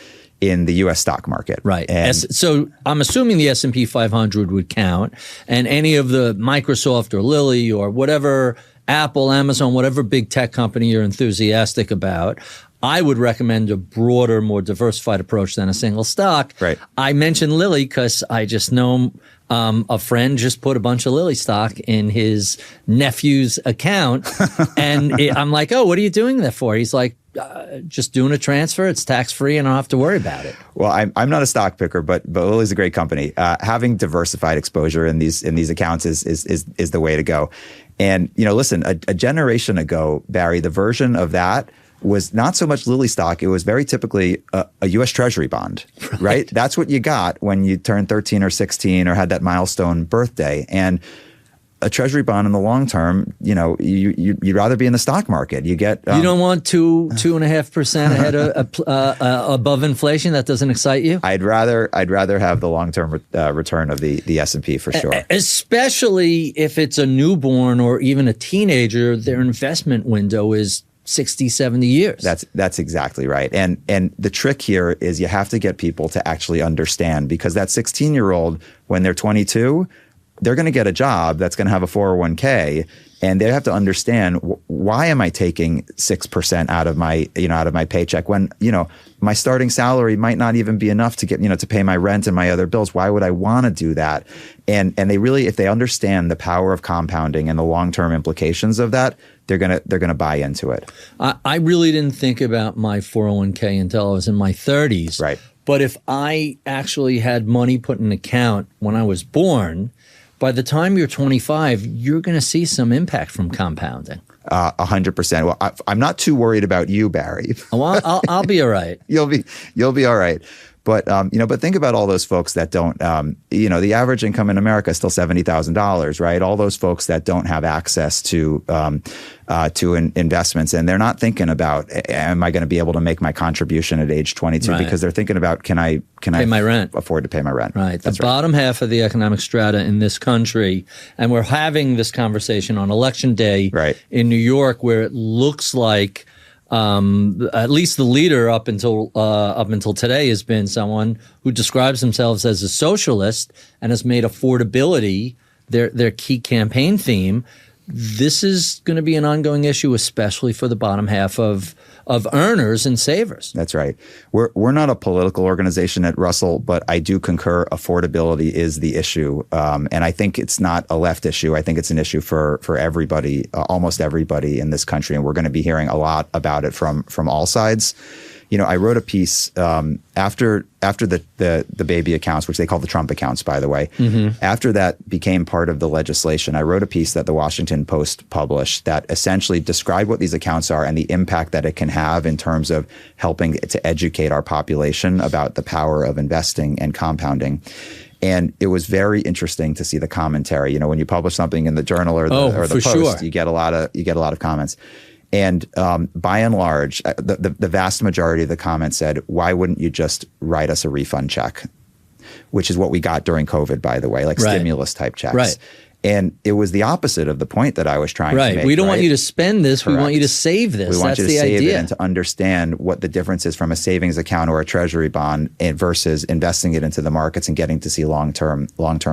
U.S. stock market. Right. And So I'm assuming the S&P 500 would count, and any of the Microsoft or Lilly or whatever, Apple, Amazon, whatever big tech company you're enthusiastic about, I would recommend a broader, more diversified approach than a single stock. Right. I mentioned Lilly because I just know a friend just put a bunch of Lilly stock in his nephew's account. And I'm like, oh, what are you doing that for? He's like, just doing a transfer. It's tax-free and I don't have to worry about it. Well, I'm not a stock picker, but Lilly's a great company. Having diversified exposure in these accounts is the way to go. And, listen, a generation ago, Barry, the version of that was not so much Lilly stock. It was very typically a U.S. Treasury bond, right? That's what you got when you turned 13 or 16 or had that milestone birthday. And a Treasury bond in the long term, you'd rather be in the stock market. You get you don't want 2.5% ahead of above inflation. That doesn't excite you. I'd rather have the long term return of the S&P for sure. Especially if it's a newborn or even a teenager, their investment window is 60, 70 years. That's exactly right. And the trick here is you have to get people to actually understand, because that 16-year-old, when they're 22, they're going to get a job that's going to have a 401k, and they have to understand, why am I taking 6% out of my paycheck when, my starting salary might not even be enough to get, to pay my rent and my other bills. Why would I want to do that? And they really, if they understand the power of compounding and the long-term implications of that, they're going to buy into it. I really didn't think about my 401k until I was in my 30s. Right. But if I actually had money put in an account when I was born, by the time you're 25, you're going to see some impact from compounding. 100%. Well, I'm not too worried about you, Barry. Well, I'll be all right. You'll be all right. But but think about all those folks that don't. The average income in America is still $70,000, right? All those folks that don't have access to investments, and they're not thinking about, am I going to be able to make my contribution at age 22? Right. Because they're thinking about, can I pay my rent? Afford to pay my rent? Right. The bottom half of the economic strata in this country, and we're having this conversation on Election Day in New York, where it looks like. At least the leader up until today has been someone who describes themselves as a socialist and has made affordability their key campaign theme. This is going to be an ongoing issue, especially for the bottom half of earners and savers. That's right. We're not a political organization at Russell, but I do concur affordability is the issue. And I think it's not a left issue. I think it's an issue for everybody, almost everybody in this country. And we're going to be hearing a lot about it from all sides. I wrote a piece after the baby accounts, which they call the Trump accounts, by the way. Mm-hmm. After that became part of the legislation, I wrote a piece that the Washington Post published that essentially described what these accounts are and the impact that it can have in terms of helping to educate our population about the power of investing and compounding. And it was very interesting to see the commentary. When you publish something in the Journal or the Post, sure. you get a lot of comments. And by and large, the vast majority of the comments said, why wouldn't you just write us a refund check? Which is what we got during COVID, by the way, like stimulus type checks. Right. And it was the opposite of the point that I was trying to make. We don't want you to spend this. Correct. We want you to save this. We want That's you to the save idea. it and to understand what the difference is from a savings account or a treasury bond versus investing it into the markets and getting to see long-term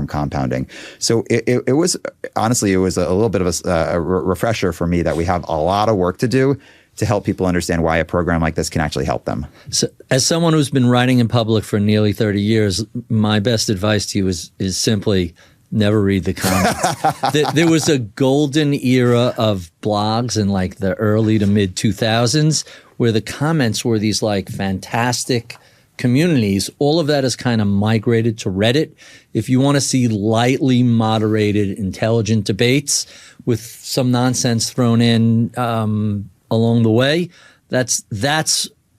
compounding. So it was, honestly, it was a little bit of a refresher for me that we have a lot of work to do to help people understand why a program like this can actually help them. So, as someone who's been writing in public for nearly 30 years, my best advice to you is simply never read the comments. There was a golden era of blogs in like the early to mid 2000s where the comments were these like fantastic communities. All of that has kind of migrated to Reddit. If you want to see lightly moderated, intelligent debates with some nonsense thrown in along the way, that's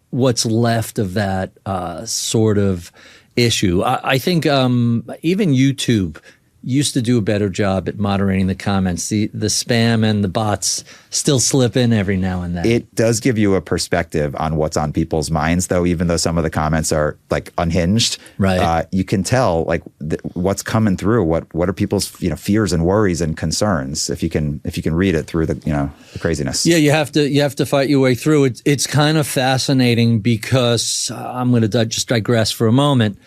what's left of that sort of issue. I think even YouTube used to do a better job at moderating the comments. The spam and the bots still slip in every now and then. It does give you a perspective on what's on people's minds, though, even though some of the comments are like unhinged. Right. You can tell like what's coming through. What are people's fears and worries and concerns if you can read it through the craziness. Yeah, you have to fight your way through it. It's kind of fascinating because I'm going to just digress for a moment.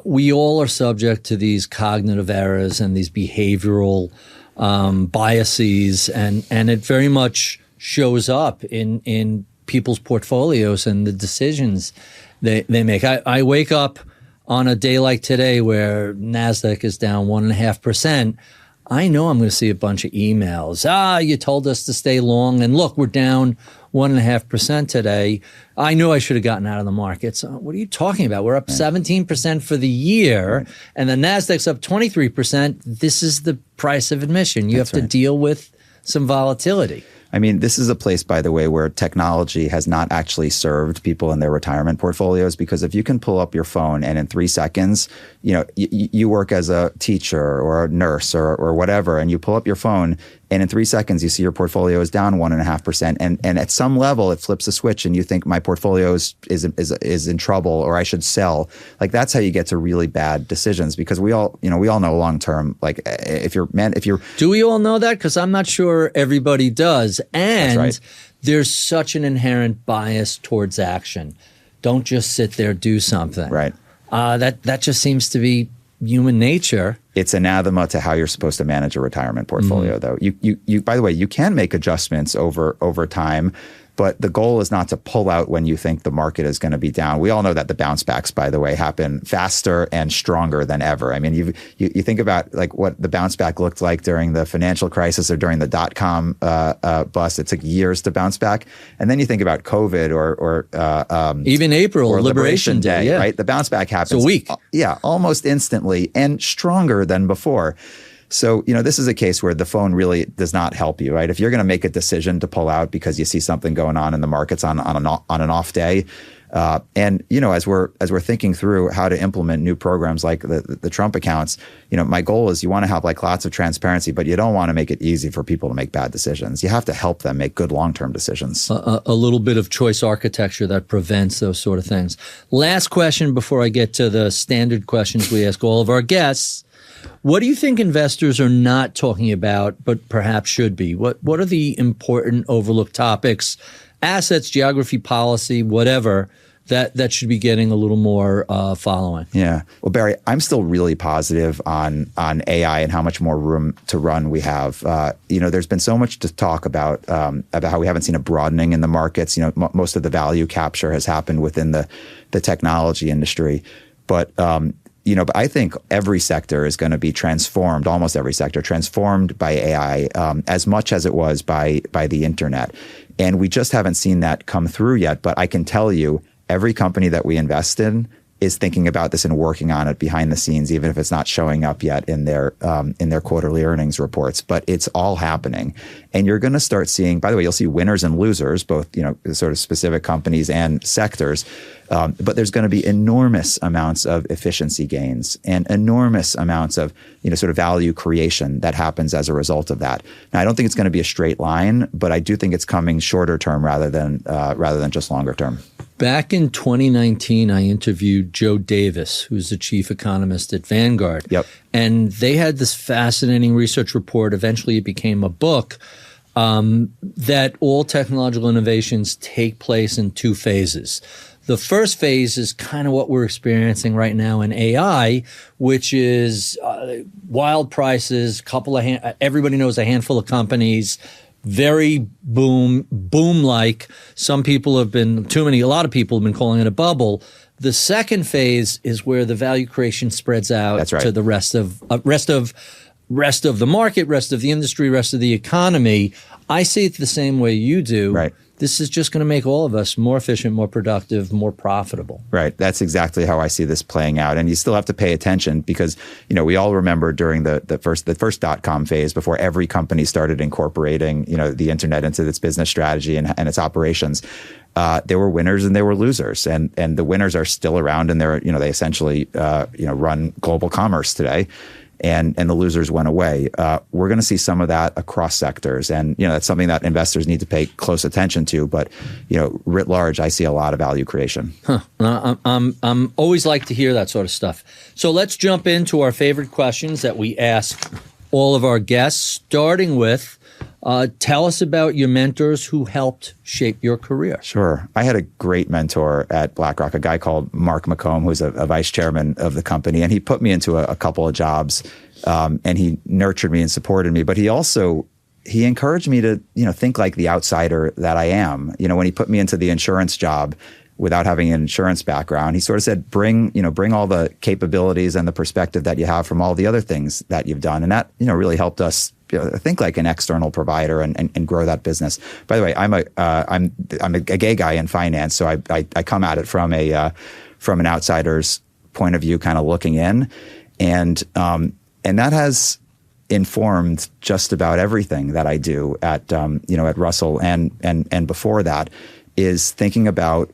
We all are subject to these cognitive errors and these behavioral biases, and it very much shows up in people's portfolios and the decisions they make. I wake up on a day like today where NASDAQ is down 1.5%. I know I'm going to see a bunch of emails. You told us to stay long, and look, we're down 1.5% today. I knew I should have gotten out of the markets. What are you talking about? We're up 17% for the year, and the NASDAQ's up 23%. This is the price of admission. You have to deal with some volatility. I mean, this is a place, by the way, where technology has not actually served people in their retirement portfolios, because if you can pull up your phone and in 3 seconds, you work as a teacher or a nurse or whatever, and you pull up your phone and in 3 seconds you see your portfolio is down 1.5%, and at some level it flips a switch and you think my portfolio is in trouble or I should sell. Like that's how you get to really bad decisions, because we all know long term. Like if you're do we all know that? Because I'm not sure everybody does. And right. There's such an inherent bias towards action. Don't just sit there, do something. Right. That just seems to be human nature. It's anathema to how you're supposed to manage a retirement portfolio, though. You by the way, you can make adjustments over time, but the goal is not to pull out when you think the market is going to be down. We all know that the bounce backs, by the way, happen faster and stronger than ever. I mean, you think about like what the bounce back looked like during the financial crisis or during the .com bust. It took years to bounce back, and then you think about COVID or even April or Liberation Day, yeah. Right? The bounce back happens it's a week, almost instantly and stronger than before. So, this is a case where the phone really does not help you, right? If you're going to make a decision to pull out because you see something going on in the markets on an off day, and as we're thinking through how to implement new programs like the Trump accounts, my goal is you want to have like lots of transparency, but you don't want to make it easy for people to make bad decisions. You have to help them make good long-term decisions. A little bit of choice architecture that prevents those sort of things. Last question before I get to the standard questions we ask all of our guests. What do you think investors are not talking about, but perhaps should be? What are the important overlooked topics, assets, geography, policy, whatever, that should be getting a little more following? Yeah. Well, Barry, I'm still really positive on AI and how much more room to run we have. There's been so much to talk about how we haven't seen a broadening in the markets. Most of the value capture has happened within the technology industry. But I think every sector is going to be transformed, almost every sector, transformed by AI as much as it was by the internet. And we just haven't seen that come through yet. But I can tell you, every company that we invest in is thinking about this and working on it behind the scenes, even if it's not showing up yet in their quarterly earnings reports. But it's all happening. And you're going to start seeing, by the way, you'll see winners and losers, both sort of specific companies and sectors. But there's going to be enormous amounts of efficiency gains and enormous amounts of sort of value creation that happens as a result of that. Now, I don't think it's going to be a straight line, but I do think it's coming shorter term rather than just longer term. Back in 2019, I interviewed Joe Davis, who's the chief economist at Vanguard. Yep. And they had this fascinating research report. Eventually, it became a book that all technological innovations take place in two phases. The first phase is kind of what we're experiencing right now in AI, which is wild prices, everybody knows a handful of companies, very boom-like. Some people have been, a lot of people have been calling it a bubble. The second phase is where the value creation spreads out That's right. to the rest of the market, rest of the industry, rest of the economy. I see it the same way you do. Right. this is just going to make all of us more efficient, more productive, more profitable. Right. That's exactly how I see this playing out. And you still have to pay attention because, we all remember during the first dot-com phase, before every company started incorporating, the internet into its business strategy and its operations, there were winners and there were losers. And the winners are still around, and they essentially, run global commerce today. And the losers went away. We're going to see some of that across sectors, and that's something that investors need to pay close attention to. But writ large, I see a lot of value creation. I'm always like to hear that sort of stuff. So let's jump into our favorite questions that we ask all of our guests, starting with. Tell us about your mentors who helped shape your career. Sure. I had a great mentor at BlackRock, a guy called Mark McComb, who's a vice chairman of the company. And he put me into a couple of jobs, and he nurtured me and supported me. But he encouraged me to, think like the outsider that I am. When he put me into the insurance job without having an insurance background, he sort of said, bring all the capabilities and the perspective that you have from all the other things that you've done. And that, really helped us think like an external provider and grow that business. By the way, I'm a gay guy in finance, so I come at it from an outsider's point of view, kind of looking in, and that has informed just about everything that I do at Russell and before that, is thinking about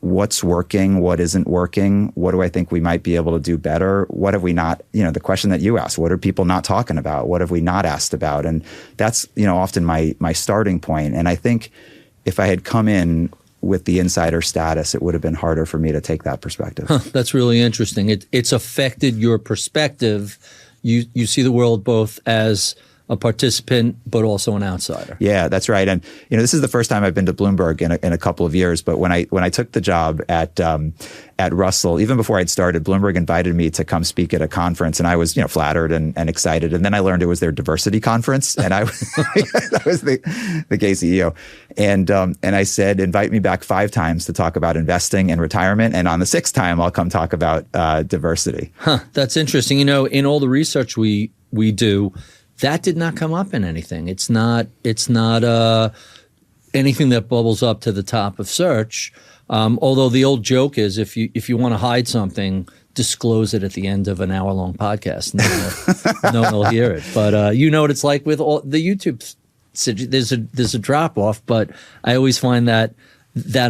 what's working, what isn't working, what do I think we might be able to do better, what have we not, the question that you asked, what are people not talking about, what have we not asked about? And that's, often my starting point. And I think if I had come in with the insider status, it would have been harder for me to take that perspective. That's really interesting. It's affected your perspective. You see the world both as a participant, but also an outsider. Yeah, that's right. And this is the first time I've been to Bloomberg in a couple of years. But when I took the job at Russell, even before I'd started, Bloomberg invited me to come speak at a conference, and I was flattered and excited. And then I learned it was their diversity conference, and I was the gay CEO. And I said, invite me back 5 times to talk about investing and retirement, and on the 6th time, I'll come talk about diversity. That's interesting. In all the research we do, that did not come up in anything. It's not anything that bubbles up to the top of search. Although the old joke is, if you want to hide something, disclose it at the end of an hour-long podcast. No one will hear it. But you know what it's like with all the YouTube. There's a drop-off, but I always find that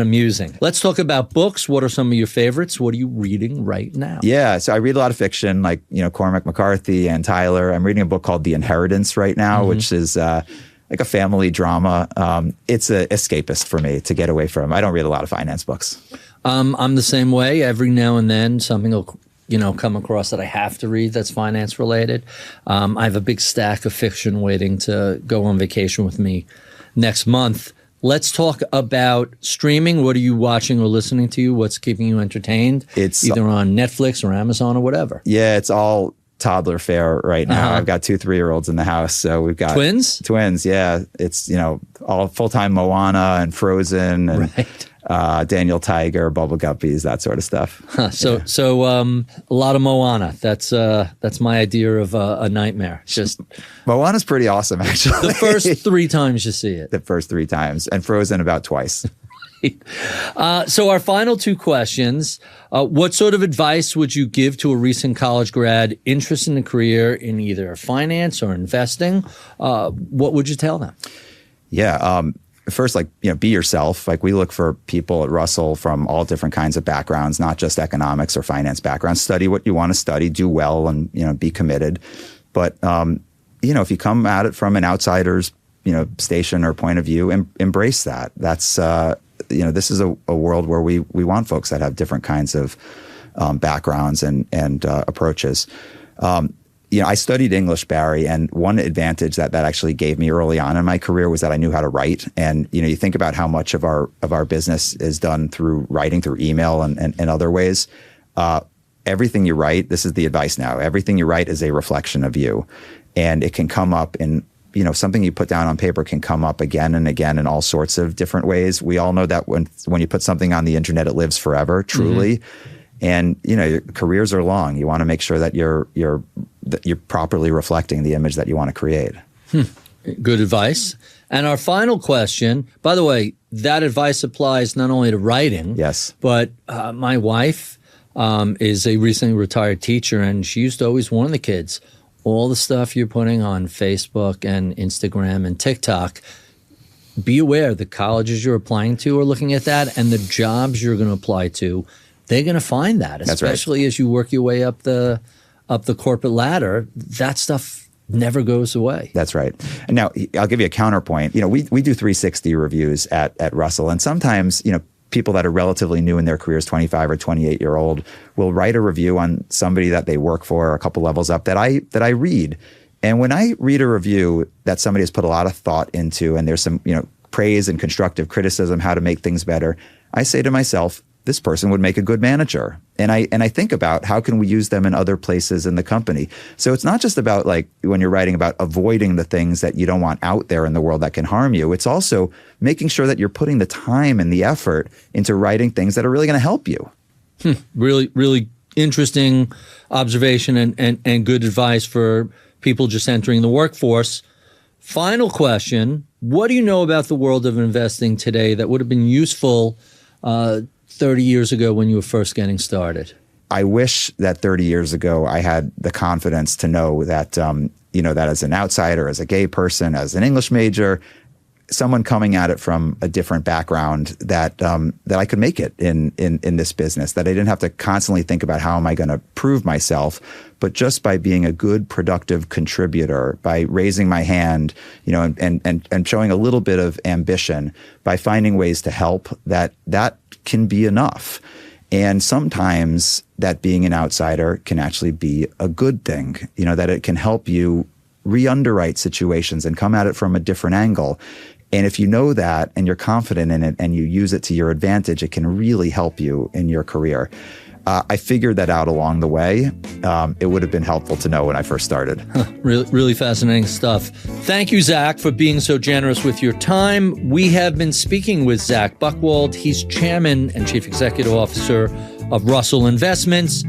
amusing. Let's talk about books. What are some of your favorites? What are you reading right now? Yeah, so I read a lot of fiction, like Cormac McCarthy and Tyler. I'm reading a book called The Inheritance right now, which is like a family drama. It's an escapist for me to get away from. I don't read a lot of finance books. I'm the same way. Every now and then something will come across that I have to read that's finance related. I have a big stack of fiction waiting to go on vacation with me next month. Let's talk about streaming. What are you watching or listening to? What's keeping you entertained? It's either on Netflix or Amazon or whatever. Yeah, it's all toddler fare right now. I've got 2 3-year-olds in the house, so we've got twins. Yeah, it's all full-time Moana and Frozen and Daniel Tiger, Bubble Guppies, that sort of stuff. So a lot of Moana. That's my idea of a nightmare. Just Moana's pretty awesome, actually. The first 3 times you see it. The first 3 times, and Frozen about twice. So our final 2 questions. What sort of advice would you give to a recent college grad interested in a career in either finance or investing? What would you tell them? Yeah. First, be yourself. We look for people at Russell from all different kinds of backgrounds, not just economics or finance backgrounds. Study what you want to study, do well, and, be committed. But, if you come at it from an outsider's, station or point of view, embrace that. That's, this is a world where we want folks that have different kinds of backgrounds and approaches. I studied English, Barry, and one advantage that actually gave me early on in my career was that I knew how to write. And, you think about how much of our business is done through writing, through email and other ways. Everything you write, this is the advice now, everything you write is a reflection of you. And it can come up in, something you put down on paper can come up again and again in all sorts of different ways. We all know that when you put something on the internet, it lives forever, truly. Mm-hmm. And, your careers are long. You want to make sure that you're properly reflecting the image that you want to create. Good advice. And our final question, by the way, that advice applies not only to writing, yes, but my wife is a recently retired teacher, and she used to always warn the kids, all the stuff you're putting on Facebook and Instagram and TikTok, be aware the colleges you're applying to are looking at that, and the jobs you're going to apply to, they're going to find that, especially as you work your way up the corporate ladder. That stuff never goes away. That's right. And now I'll give you a counterpoint. We do 360 reviews at Russell, and sometimes, people that are relatively new in their careers, 25 or 28-year-old, will write a review on somebody that they work for a couple levels up that I read. And when I read a review that somebody has put a lot of thought into, and there's some, praise and constructive criticism, how to make things better, I say to myself, this person would make a good manager. And I think about how can we use them in other places in the company. So it's not just about, like, when you're writing about avoiding the things that you don't want out there in the world that can harm you. It's also making sure that you're putting the time and the effort into writing things that are really going to help you. Really, really interesting observation and good advice for people just entering the workforce. Final question. What do you know about the world of investing today that would have been useful 30 years ago when you were first getting started? I wish that 30 years ago I had the confidence to know that, that as an outsider, as a gay person, as an English major, someone coming at it from a different background, that I could make it in this business, that I didn't have to constantly think about how am I going to prove myself, but just by being a good, productive contributor, by raising my hand, and showing a little bit of ambition, by finding ways to help, that can be enough. And sometimes that being an outsider can actually be a good thing, that it can help you re-underwrite situations and come at it from a different angle. And if you know that and you're confident in it and you use it to your advantage, it can really help you in your career. I figured that out along the way. It would have been helpful to know when I first started. Really, really fascinating stuff. Thank you, Zach, for being so generous with your time. We have been speaking with Zach Buchwald. He's Chairman and Chief Executive Officer of Russell Investments.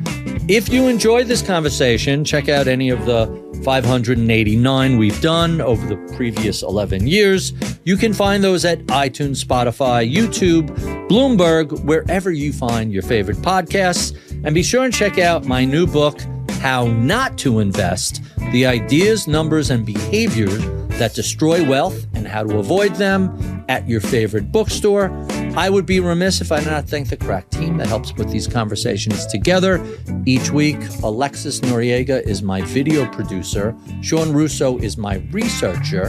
If you enjoyed this conversation, check out any of the 589 we've done over the previous 11 years. You can find those at iTunes, Spotify, YouTube, Bloomberg, wherever you find your favorite podcasts. And be sure and check out my new book, How Not to Invest: The Ideas, Numbers, and Behaviors That Destroy Wealth and How to Avoid Them, at your favorite bookstore. I would be remiss if I did not thank the crack team that helps put these conversations together each week. Alexis Noriega is my video producer. Sean Russo is my researcher.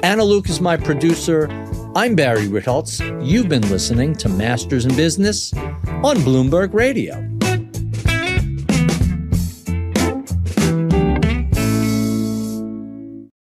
Anna Luke is my producer. I'm Barry Ritholtz. You've been listening to Masters in Business on Bloomberg Radio.